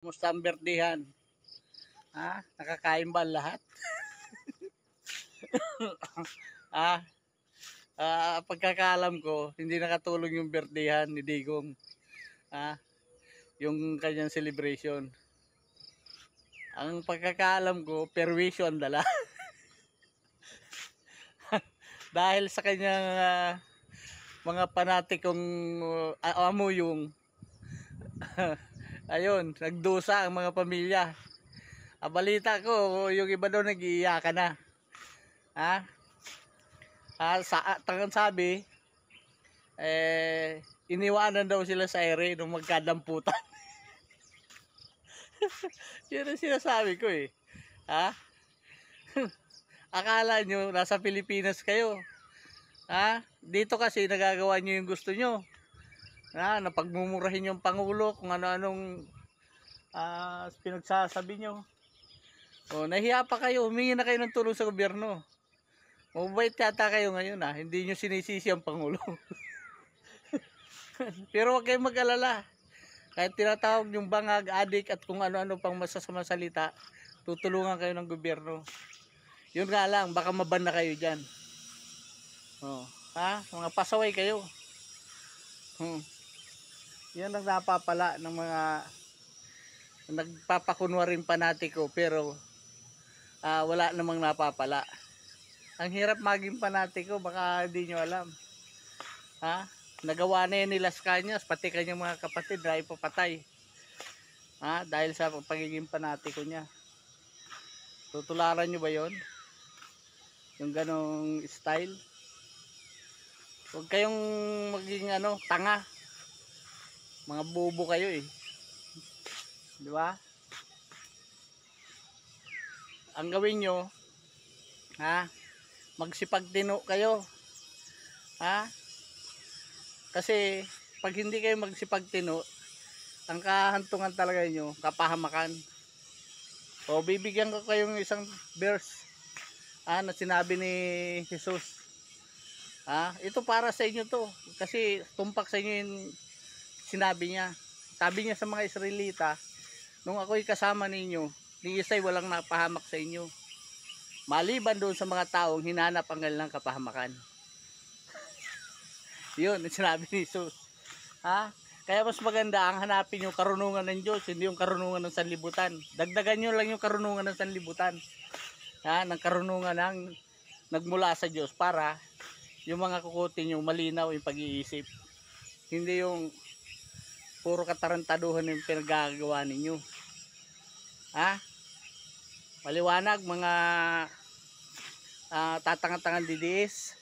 Kumusta ang berdihan? Ha? Nakakain ba lahat? ah, pagkakaalam ko, hindi nakatulong yung berdihan ni Digong. Yung kanyang celebration. Ang pagkakaalam ko, perwisyo ang dala. Dahil sa kanyang mga panatikong amo yung ayun, nagdusa ang mga pamilya. Balita ko, yung iba daw nag-iiyakan na. Tangan sabi, iniwanan daw sila sa ere nung magkadamputan. Yun ang sinasabi ko eh. Akala nyo, nasa Pilipinas kayo. Dito kasi nagagawa nyo yung gusto nyo. Napagmumurahin yung Pangulo kung ano-anong pinagsasabi nyo. Nahiya pa kayo, humingi na kayo ng tulong sa gobyerno. Mabait yata kayo ngayon hindi nyo sinisisi ang Pangulo. Pero huwag kayong mag-alala. Kahit tinatawag yung bangag, adik at kung ano-ano pang masasamang salita, tutulungan kayo ng gobyerno. Yun nga lang, baka maban na kayo dyan. Mga pasaway kayo. Yan ang napapala ng mga nagpapakunwaring panatiko pero wala namang napapala. Ang hirap maging panatiko, baka hindi nyo alam. Nagawa na yan ni Las Cañas, pati kanyang mga kapatid na ipapatay. Dahil sa pagiging panatiko niya. Tutularan nyo ba yon? Yung ganong style? Huwag kayong maging tanga. Mga bobo kayo eh. Di ba? Ang gawin nyo, magsipagtino kayo. Kasi pag hindi kayo magsipagtino, ang kahantungan talaga nyo, kapahamakan. Bibigyan ko kayong isang verse na sinabi ni Jesus. Ito para sa inyo to, kasi tumpak sa inyo yung sinabi niya. Sabi niya sa mga Israelita, nung ako'y kasama ninyo, ni isa'y walang napahamak sa inyo, maliban doon sa mga taong hinanap ang kanilang kapahamakan. Yun, sinabi ni Jesus. Kaya mas maganda ang hanapin yung karunungan ng Diyos, hindi yung karunungan ng sanlibutan. Dagdagan nyo lang yung karunungan ng sanlibutan. Ng karunungan ng nagmula sa Diyos para yung mga kukutin nyo malinaw yung pag-iisip. Hindi yung puro katarantaduhan yung pinagagawa ninyo. Maliwanag mga tatangan-tangan didiis.